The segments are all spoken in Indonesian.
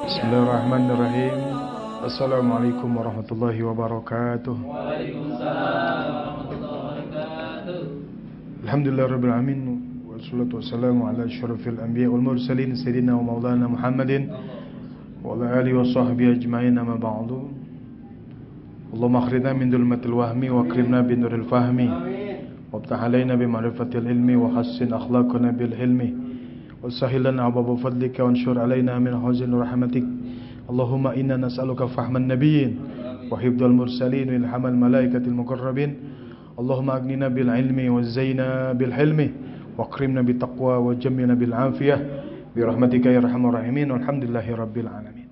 Bismillahirrahmanirrahim. Assalamualaikum warahmatullahi wabarakatuh. Waalaikumsalam warahmatullahi wabarakatuh. Alhamdulillahirabbil alamin wassalatu wassalamu ala asyrafil anbiya wal mursalin sayyidina wa maulana Muhammadin wa ala alihi wa sahbihi ajma'in, amma ba'du. Allahumma akhrijna min dhulmatil wahmi wa akrimna bi nuril fahmi waftah alaina bi ma'rifatil ilmi wa hassin akhlaqana bil hilmi وسهل لنا أبواب فضلك وانشر علينا من حوزن رحمتك. اللهم إنا نسألك فهم النبيين وحفظ المرسلين وإلهام الملائكة المقربين. اللهم أغننا بالعلم وزينا بالحلم واكرمنا بالتقوى وجملنا بالعافية برحمتك يا أرحم الراحمين والحمدلله رب العالمين.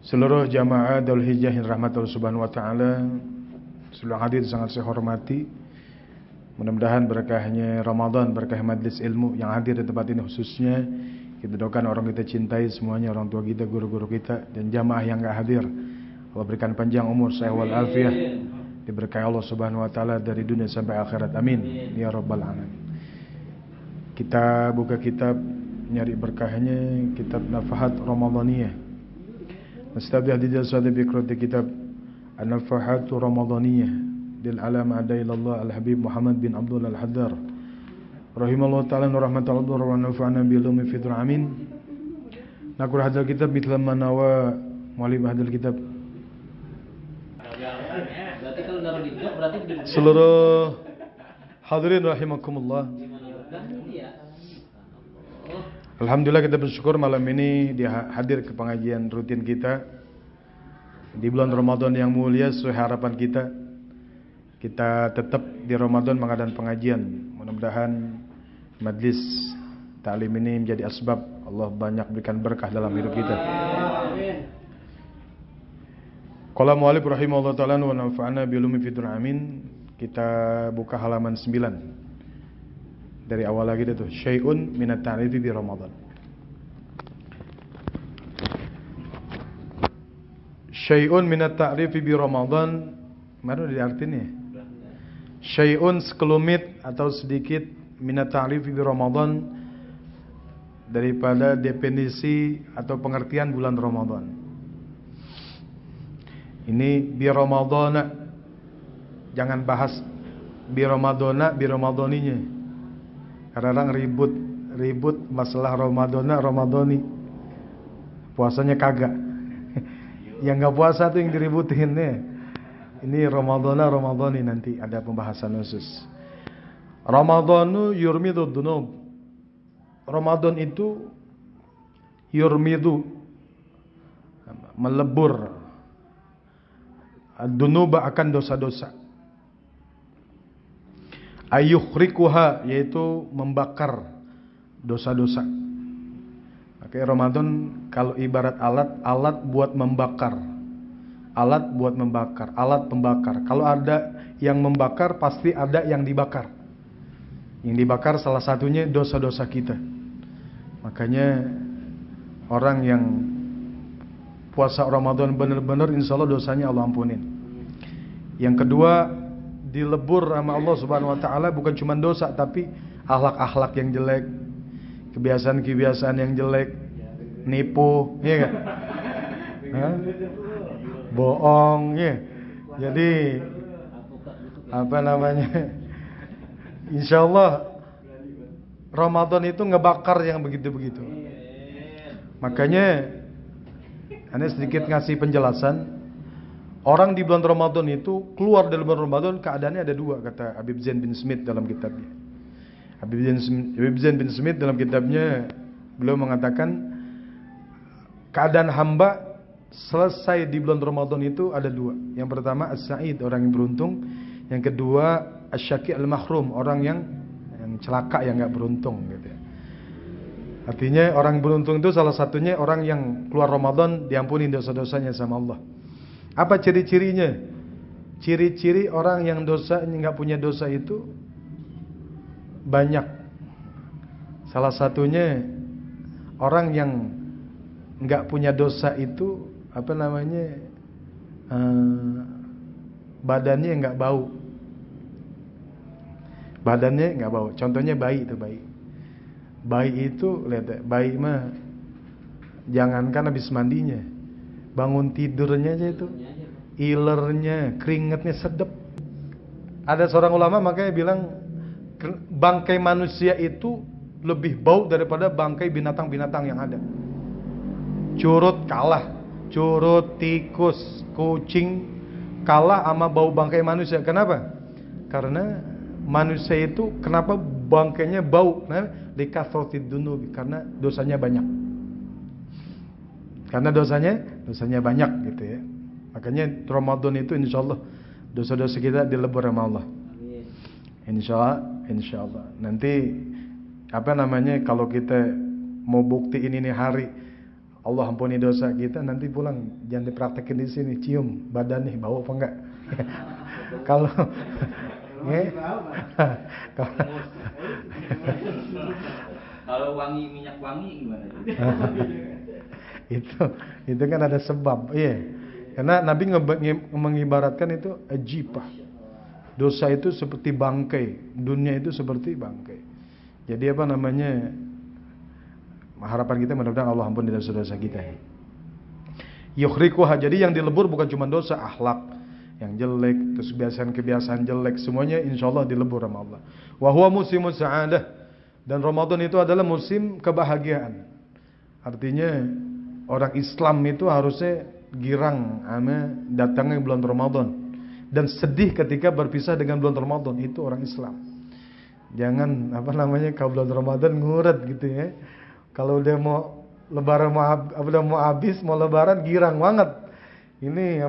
Seluruh jamaah Darul Hijjah yang rahmat Allah Subhanahu wa taala, seluruh hadir sangat saya hormati. Mudah-mudahan berkahnya Ramadan, berkah majlis ilmu yang hadir di tempat ini khususnya kita doakan orang kita cintai semuanya, orang tua kita, guru-guru kita, dan jamaah yang enggak hadir. Allah berikan panjang umur, sehat wal afiah, diberkahi Allah Subhanahu wa taala dari dunia sampai akhirat. Amin ya rabbal alamin. Kita buka kitab nyari berkahnya, kitab Nafahat Ramadaniyah. Nastabih di jalsah bikrati kitab An-Nafahat Ramadaniyah Dil alam adailallah al-habib Muhammad bin Abdul al-Haddar rahimallahu ta'ala wa rahmatullahi wa nafa'ana bilumi fidr amin. Nakur hadal kitab mitla manawa mu'alim hadal kitab. Berarti kalau naruh di jok berarti Seluruh hadirin rahimakumullah, alhamdulillah kita bersyukur malam ini dia hadir ke pengajian rutin kita di bulan Ramadan yang mulia. Sesuai harapan kita tetap di Ramadan mengadakan pengajian. Mudah-mudahan majlis ta'lim ini menjadi asbab Allah banyak berikan berkah dalam hidup kita. Qala mu'allif rahimahullah ta'ala wa nafa'ana bi ulumi fid amin. Kita buka halaman 9. Dari awal lagi itu syai'un minat ta'rifi bi Ramadan. Syai'un minat ta'rifi bi Ramadan. Mana di artinya? Syai'un sekelumit atau sedikit minat ta'rifi bi Ramadan, daripada definisi atau pengertian bulan Ramadan. Ini bi Ramadana. Jangan bahas bi Ramadana, bi Ramadaninya. Kadang ribut masalah Ramadana, Ramadani. Puasanya kagak. Yang enggak puasa tuh yang diributin nih. Ini Ramadani nanti ada pembahasan khusus. Ramadanu yurmidu dunub. Ramadan itu yurmidu, melebur ad-dunuba, akan dosa-dosa. Ayukhrikuha, yaitu membakar dosa-dosa. Oke, Ramadan kalau ibarat alat buat membakar. Alat buat membakar, alat pembakar. Kalau ada yang membakar, pasti ada yang dibakar. Yang dibakar salah satunya dosa-dosa kita. Makanya orang yang puasa Ramadan benar-benar insya Allah dosanya Allah ampunin. Yang kedua, dilebur sama Allah Subhanahu wa taala bukan cuma dosa, tapi akhlak-akhlak yang jelek, kebiasaan-kebiasaan yang jelek, nipu, iya enggak? Bohong ya. Jadi apa namanya, insya Allah Ramadan itu ngebakar yang begitu-begitu. Makanya Anda sedikit ngasih penjelasan. Orang di bulan Ramadan itu keluar dari bulan Ramadan keadaannya ada dua, kata Habib Zain bin Smith dalam kitabnya. Habib Zain bin Smith dalam kitabnya beliau mengatakan keadaan hamba selesai di bulan Ramadan itu ada dua. Yang pertama as-sa'id, orang yang beruntung. Yang kedua asy-syaqi al-mahrum, orang yang celaka, yang enggak beruntung gitu. Artinya orang beruntung itu salah satunya orang yang keluar Ramadan diampuni dosa-dosanya sama Allah. Apa ciri-cirinya? Ciri-ciri orang yang dosanya enggak punya dosa itu banyak. Salah satunya orang yang enggak punya dosa itu apa namanya, badannya enggak bau. Badannya enggak bau. Contohnya bayi itu, bayi. Bayi itu lihat, bayi mah Jangankan habis mandinya, bangun tidurnya aja itu, ilernya, keringetnya sedep. Ada seorang ulama makanya bilang bangkai manusia itu lebih bau daripada bangkai binatang-binatang yang ada. Curut kalah, curut, tikus, kucing kalah sama bau bangkai manusia. Kenapa? Karena manusia itu kenapa bangkainya bau? Nah, likathrotid dunubi, karena dosanya banyak. Karena dosanya banyak gitu ya. Makanya Ramadan itu insyaallah dosa-dosa kita dilebur sama Allah. Insyaallah. Nanti kalau kita mau buktiin ini hari Allah ampuni dosa kita, nanti pulang jangan dipraktekin di sini, cium badan nih bau apa enggak. Kalau kalau wangi minyak wangi gimana? itu kan ada sebab. Iya. Karena Nabi mengibaratkan itu ajibah. Dosa itu seperti bangkai, dunia itu seperti bangkai. Jadi harapan kita mudah-mudahan Allah ampuni dosa-dosa kita. Yukhrikuha, jadi yang dilebur bukan cuma dosa, akhlak yang jelek, terus kebiasaan jelek, semuanya insyaallah dilebur sama Allah. Wa huwa musimus sa'adah, dan Ramadan itu adalah musim kebahagiaan. Artinya orang Islam itu harusnya girang sama datangnya bulan Ramadan dan sedih ketika berpisah dengan bulan Ramadan. Itu orang Islam. Jangan kalau bulan Ramadan nguret gitu ya. Kalau udah mau lebaran mau habis, mau lebaran girang banget. Ini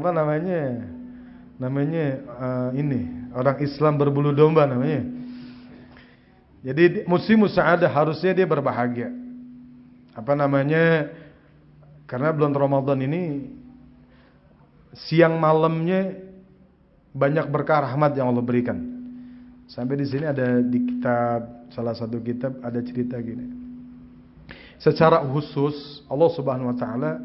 ini orang Islam berbulu domba namanya. Jadi musim sa'adah, harusnya dia berbahagia. Karena bulan Ramadan ini siang malamnya banyak berkah rahmat yang Allah berikan. Sampai di sini ada di salah satu kitab ada cerita gini. Secara khusus Allah Subhanahu wa taala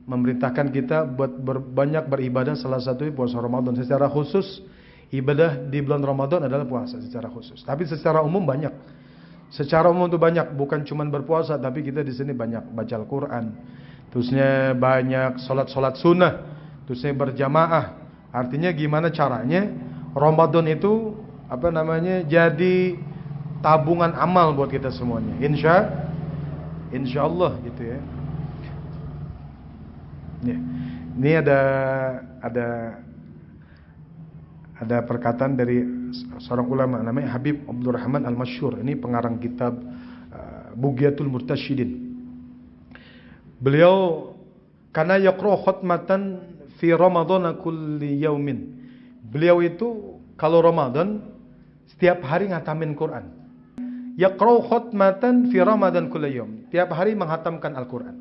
memerintahkan kita buat banyak beribadah, salah satunya puasa Ramadan. Secara khusus ibadah di bulan Ramadan adalah puasa secara khusus. Tapi secara umum banyak. Secara umum itu banyak, bukan cuma berpuasa, tapi kita di sini banyak baca Al-Qur'an. Terusnya banyak salat sunnah, terusnya berjamaah. Artinya gimana caranya Ramadan itu jadi tabungan amal buat kita semuanya. Insyaallah gitu ya. Ini ada perkataan dari seorang ulama namanya Habib Abdurrahman Al-Masyhur. Ini pengarang kitab Bughyatul Murtasyidin. Beliau karena yaqra khatmatan fi Ramadan kulli yaumin. Beliau itu kalau Ramadan setiap hari ngatamin Quran. Yaqra khatmatan fi Ramadan kulli yaum. Tiap hari menghatamkan Al-Qur'an.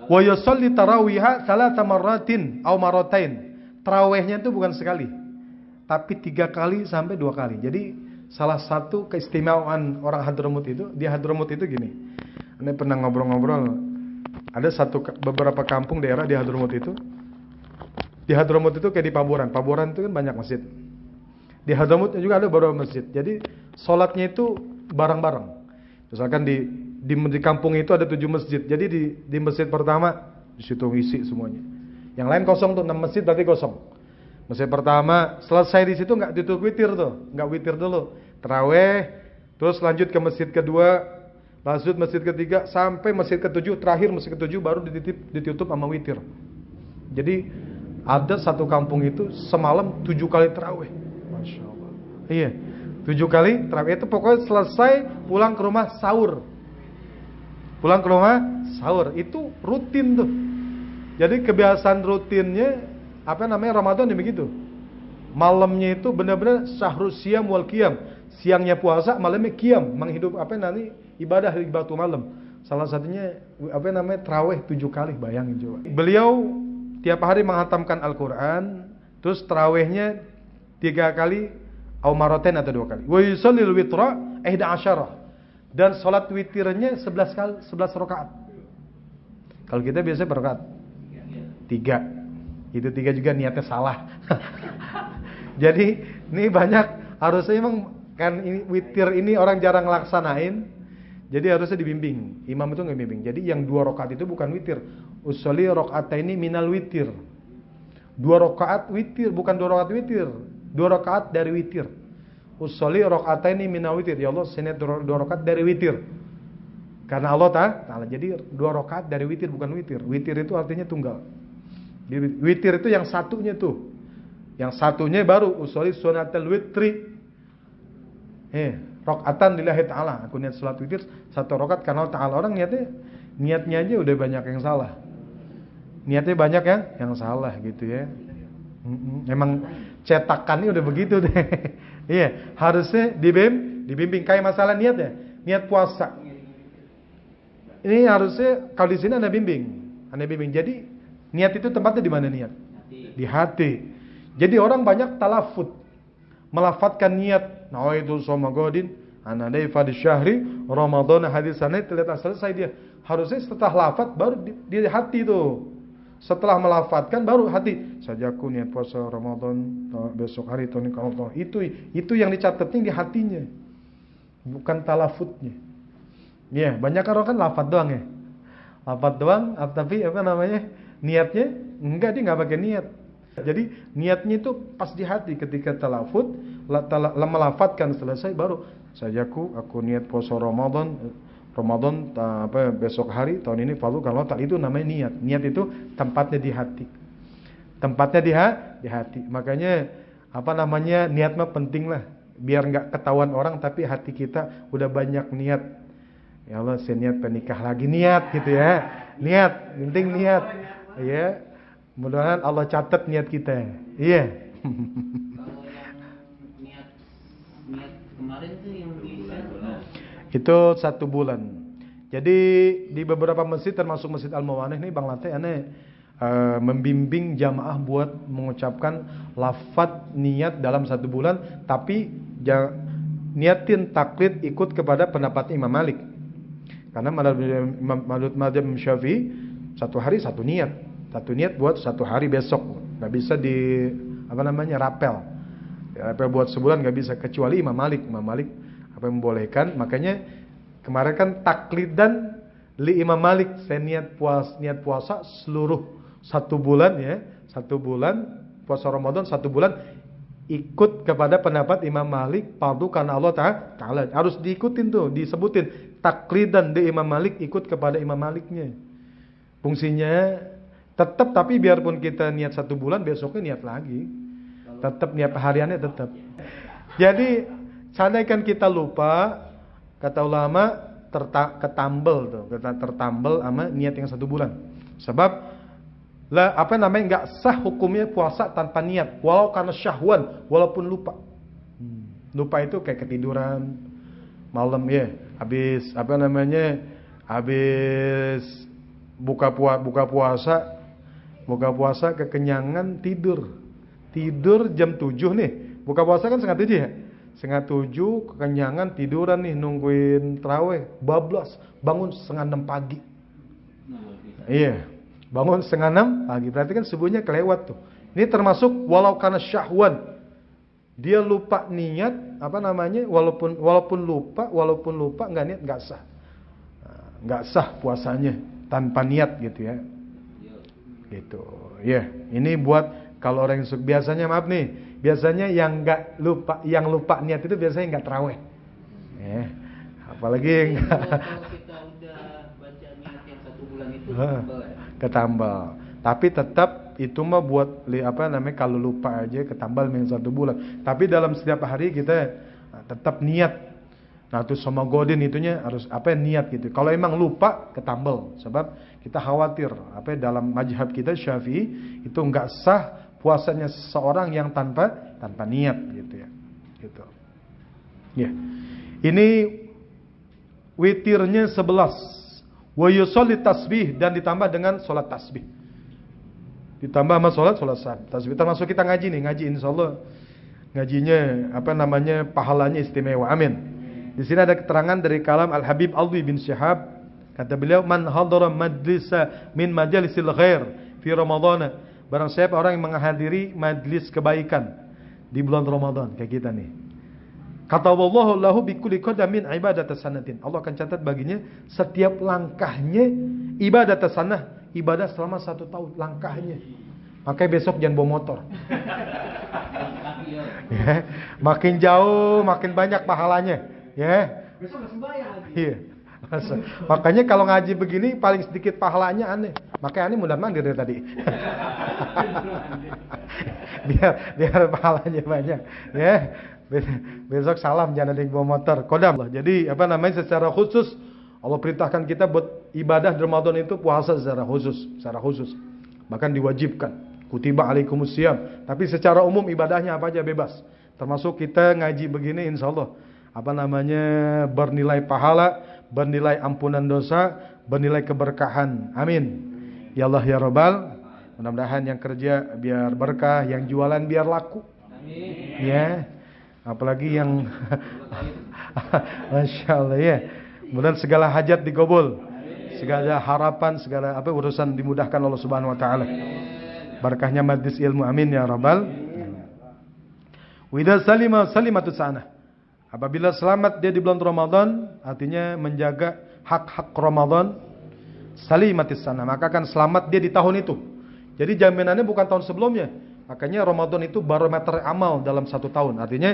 Wa yusalli tarawiha 3 marratin aw marratain. Tarawihnya itu bukan sekali, tapi 3 kali sampai 2 kali. Jadi salah satu keistimewaan orang Hadramut itu, di Hadramut itu gini. Anda pernah ngobrol-ngobrol, ada beberapa kampung daerah di Hadramut itu. Di Hadramut itu kayak di Paburan. Paburan itu kan banyak masjid. Di Hadramut juga ada beberapa masjid. Jadi sholatnya itu bareng-bareng. Misalkan di kampung itu ada 7 masjid. Jadi di masjid pertama di situ ngisi semuanya. Yang lain kosong tuh, 6 masjid berarti kosong. Masjid pertama selesai di situ nggak ditutup witir tuh, nggak witir dulu. Taraweh, terus lanjut ke masjid kedua, lanjut masjid ketiga sampai masjid ke-7, terakhir masjid ke-7 baru ditutup sama witir. Jadi ada satu kampung itu semalam 7 kali taraweh. Masya Allah. Iya. 7 kali tarawih itu pokoknya selesai pulang ke rumah sahur. Pulang ke rumah sahur itu rutin tuh. Jadi kebiasaan rutinnya Ramadan ya begitu. Malamnya itu benar-benar syahrus siyam wal qiyam. Siangnya puasa, malamnya qiyam, menghidup ibadah di batu malam. Salah satunya tarawih 7 kali, bayangin coba. Beliau tiap hari menghatamkan Al-Qur'an, terus tarawihnya 3 kali atau maraten atau 2 kali. Wa yusallil witra 11. Dan salat witirnya 11 kali, 11 rakaat. Kalau kita biasa berrakaat 3. Itu 3 juga niatnya salah. Jadi ini banyak harusnya emang kan ini witir ini orang jarang laksanain. Jadi harusnya dibimbing. Imam itu nggak bimbing. Jadi yang 2 rakaat itu bukan witir. Usolli rakaataini minal witir. 2 rakaat witir, bukan 2 rakaat witir. 2 rakaat dari witir. Usolli rakaataini minal witir. Ya Allah, saya 2 rakaat dari witir. Karena Allah Ta'ala. Jadi 2 rakaat dari witir, bukan witir. Witir itu artinya tunggal. Witir itu yang satunya tuh. Yang satunya baru usolli sunatal witri. Rakaatan lillahi ta'ala. Aku niat salat witir 1 rakaat karena Allah Ta'ala. Orang niatnya aja udah banyak yang salah. Niatnya banyak yang salah gitu ya. Emang cetakannya udah begitu deh. Iya, harusnya dibimbing kayak masalah niat ya. Niat puasa. Ini harusnya kalau di sini Anda bimbing. Jadi niat itu tempatnya di mana niat? Di hati. Jadi orang banyak talafut, melafatkan niat. Nawaitu shoma godin anadai fadi syahri Ramadan hadisannya terlihat selesai dia. Harusnya setelah lafaz baru di hati tuh. Setelah melafatkan baru hati. Sajaku niat puasa Ramadan besok hari tahun kalau itu yang dicatatnya di hatinya, bukan talafutnya. Ya, banyak orang kan lafaz doang ya. Lafaz doang, tapi niatnya enggak, dia enggak pakai niat. Jadi niatnya itu pas di hati ketika talafut, melafatkan selesai baru sajaku aku niat puasa Ramadan besok hari tahun ini falu kalau tak, itu namanya niat. Niat itu tempatnya di hati. Tempatnya di hati. Makanya niat mah penting lah. Biar enggak ketahuan orang tapi hati kita udah banyak niat. Ya Allah, saya niat penikah lagi, niat gitu ya. Niat, penting niat. Ya. Mudah-mudahan Allah catat niat kita. Iya. Kalau yang niat kemarin tuh yang di itu 1 bulan. Jadi di beberapa masjid termasuk Masjid Al-Mawaneh nih Bang Late membimbing jamaah buat mengucapkan lafaz niat dalam 1 bulan, tapi niatin taklid ikut kepada pendapat Imam Malik. Karena menurut mazhab Syafi'i 1 hari 1 niat. 1 niat buat 1 hari besok. Enggak bisa rapel. Rapel buat sebulan enggak bisa kecuali Imam Malik. Imam Malik yang membolehkan. Makanya kemarin kan taklidan li Imam Malik. Saya niat puasa seluruh 1 bulan ya. 1 bulan puasa Ramadan 1 bulan ikut kepada pendapat Imam Malik, fardu karena Allah Ta'ala. Harus diikutin tuh, disebutin taklidan di Imam Malik, ikut kepada Imam Maliknya. Fungsinya tetap, tapi biarpun kita niat 1 bulan, besoknya niat lagi. Tetap niat hariannya tetap. Jadi seandainya kita lupa, kata ulama tertambal sama niat yang 1 bulan. Sebab enggak sah hukumnya puasa tanpa niat, walau karena syahwan, walaupun lupa. Lupa itu kayak ketiduran malam ya, habis buka puasa kekenyangan, tidur jam 7 nih. Buka puasa kan setengah 7 ya. Setengah 7 kekenyangan, tiduran nih nungguin tarawih, bablas, bangun setengah 6 pagi. Iya, bangun setengah 6 pagi. Berarti kan subuhnya kelewat tuh. Ini termasuk walau karena syahwan. Dia lupa niat, walaupun lupa enggak niat, enggak sah. Enggak sah puasanya tanpa niat gitu ya. Gitu. Ya, ini buat kalau orang yang biasanya biasanya yang lupa niat itu biasanya enggak tarawih. Apalagi kalau kita udah baca niat yang 1 bulan itu ketambal. Tapi tetap itu mah buat kalau lupa aja ketambal yang 1 bulan. Tapi dalam setiap hari kita tetap niat. Nah, itu sama godin itunya harus niat gitu. Kalau emang lupa ketambal, sebab kita khawatir dalam mazhab kita Syafi'i itu enggak sah puasanya seseorang yang tanpa niat gitu ya. Gitu. Ya. Ini witirnya 11. Wa yusolli tasbih, dan ditambah dengan salat tasbih. Ditambah sama salat tasbih. Termasuk kita ngaji insyaallah. Ngajinya pahalanya istimewa. Amin. Di sini ada keterangan dari kalam Al-Habib Alwi bin Syihab. Kata beliau, man hadara majlisa min majalisil khair fi Ramadan. Barang siapa orang yang menghadiri majlis kebaikan di bulan Ramadan, kayak kita nih. Kata wallahu lahu bikulli qadamin ibadatas sanatin. Allah akan catat baginya setiap langkahnya ibadatas sanah, ibadah selama 1 tahun langkahnya. Makanya besok jangan bawa motor. Ya, makin jauh makin banyak pahalanya, ya. Besok nggak sembahyang lagi. Iya. Makanya kalau ngaji begini paling sedikit pahalanya aneh. Makanya aneh mudah mandir dari tadi. biar pahalanya banyak, ya. Besok salam jangan ada yang bawa motor. Kodam. Jadi secara khusus Allah perintahkan kita buat ibadah di Ramadan itu puasa secara khusus. Bahkan diwajibkan. Kutiba alaikumusiyam. Tapi secara umum ibadahnya apa aja bebas. Termasuk kita ngaji begini insyaallah bernilai pahala, bernilai ampunan dosa, bernilai keberkahan. Amin. Ya Allah ya Rabbal. Mudah-mudahan yang kerja biar berkah, yang jualan biar laku. Amin. Ya. Apalagi yang Masya Allah ya. Mudah segala hajat dikabul. Segala harapan, segala urusan dimudahkan Allah Subhanahu wa taala. Berkahnya majlis ilmu. Amin ya Rabbal. Wa idza salimatu sanah. Apabila selamat dia di bulan Ramadan, artinya menjaga hak-hak Ramadan, salimatis sanah, maka akan selamat dia di tahun itu. Jadi jaminannya bukan tahun sebelumnya. Makanya Ramadan itu barometer amal dalam 1 tahun. Artinya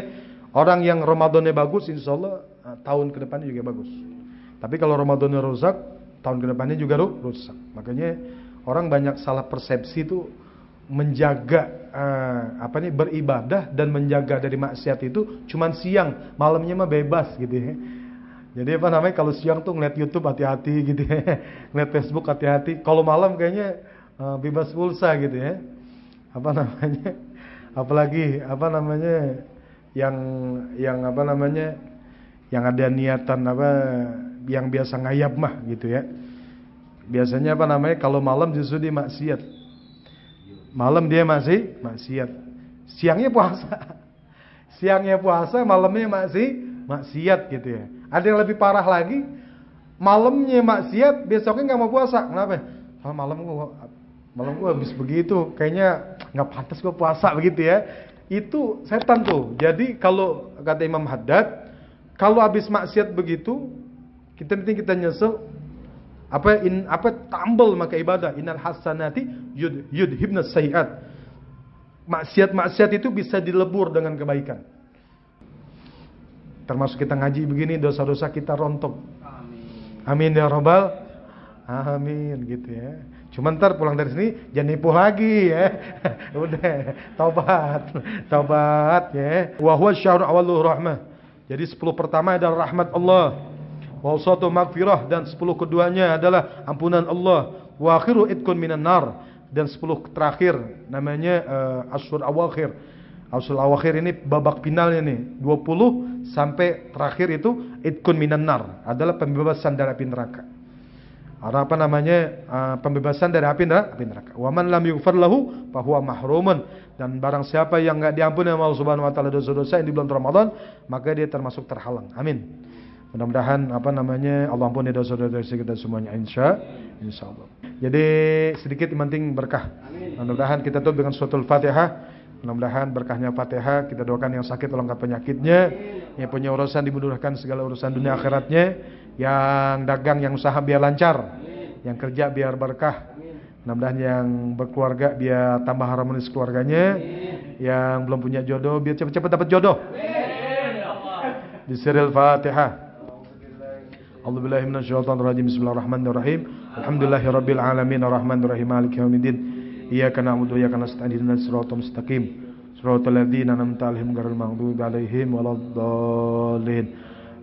orang yang Ramadannya bagus, insya Allah tahun ke depannya juga bagus. Tapi kalau Ramadannya rusak, tahun ke depannya juga rusak. Makanya orang banyak salah persepsi itu menjaga beribadah dan menjaga dari maksiat itu cuman siang, malamnya mah bebas gitu ya. Jadi kalau siang tuh ngeliat YouTube hati-hati gitu ya. Ngeliat Facebook hati-hati. Kalau malam kayaknya bebas pulsa gitu ya. Apalagi yang ada niatan yang biasa ngayap mah gitu ya. Biasanya kalau malam justru dia maksiat. Malam dia masih maksiat. Siangnya puasa, malamnya masih maksiat gitu ya. Ada yang lebih parah lagi, malamnya maksiat, besoknya nggak mau puasa. Kenapa? Kalau malam gua habis begitu, kayaknya nggak pantas gua puasa begitu ya. Itu setan tuh. Jadi kalau kata Imam Haddad, kalau habis maksiat begitu, kita nyesel. Tambal maka ibadah. Innal hasanati yudhibnas sayiat. Maksiat itu bisa dilebur dengan kebaikan. Termasuk kita ngaji begini, dosa-dosa kita rontok. Amin ya Rabbal. Amin gitu ya. Cuma ntar pulang dari sini jangan nipu lagi ya. Udah, taubat ya. Wa huwa syahrul awwaluhu rahmah. Jadi 10 pertama adalah rahmat Allah. Wa usatu maghfirah, dan 10 keduanya adalah ampunan Allah. Wa akhiru idkun minan nar, dan 10 terakhir namanya Ashur Awakhir. Ashur Awakhir ini babak finalnya nih. 20 sampai terakhir itu idkun minan nar, adalah pembebasan dari api neraka. Pembebasan dari api neraka. Wa man lam yughfar lahu fa huwa mahrumun, dan barang siapa yang enggak diampuni oleh Allah Subhanahu wa taala dosa-dosa di bulan Ramadan, maka dia termasuk terhalang. Amin. Mudah-mudahan Allah ampuni dosa-dosa kita semuanya insyaallah. Jadi sedikit yang penting berkah. Mudah-mudahan kita tutup dengan suratul Fatihah. Mudah-mudahan berkahnya Fatihah, kita doakan yang sakit Allah angkat penyakitnya, yang punya urusan dimudahkan segala urusan dunia akhiratnya, yang dagang, yang usaha biar lancar, yang kerja biar berkah. Mudah-mudahan yang berkeluarga biar tambah harmonis keluarganya, yang belum punya jodoh biar cepat-cepat dapat jodoh. Di siril Fatihah. A'udzubillahi minasyaitonir rajim. Bismillahirrahmanirrahim. Alhamdulillahirabbil alamin arrahmanirrahim maliki yaumiddin. Iyyaka na'budu wa iyyaka nasta'in ihdinas siratal mustaqim. Shiratal ladzina an'amta 'alaihim ghairil maghdubi 'alaihim waladdallin.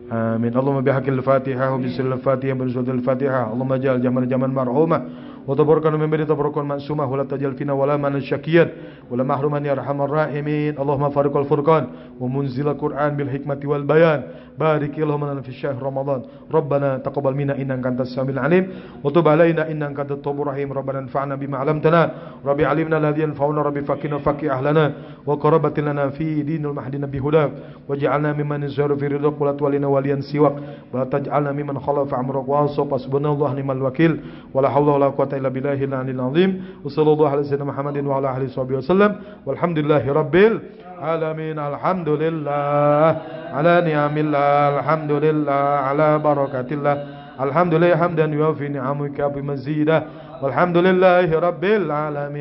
Amin. Allahumma bihaqqil Fatihah wa bismillahil Fatihah wa bismillahil Fatihah. Allahumma ja'al jaman marhumah wa tabarakana min baini tabarakan ma'sumah wa la tajal fina wa la man syakiyat wa la mahruman ya arhamar rahimin. Allahumma fariqal furqan wa munzilal Qur'an bil hikmati wal bayan. Barik Allahumma lana fi syahr Ramadan. Rabbana taqabbal minna innaka antas samiul alim wa tub alaina innaka antat tawwabur rahim. Rabbana anfa'na bima 'allamtana. Rabbi 'allimna alladhi yanfa'una. Rabbi faqina faqih ahlana wa qarabatin lana fi dinil mahdi nabi hudak waj'alna mimman yazharu fi ridaq wa la tuwallina waliyan siwak wa la taj'alna mimman khalafa amrak wa hasbunallahu ni'mal wakil wa la haula wa la quwwata illa billahil 'aliyyil 'azim. Wa sallallahu ala sayyidina Muhammadin wa ala alihi wasallam. Walhamdulillahi rabbil alamin. Alhamdulillah ala ni'amillah, alhamdulillah ala barakatillah, alhamdulillah hamdan yuafi ni'amika bimazidah, walhamdulillahi rabbil alamin.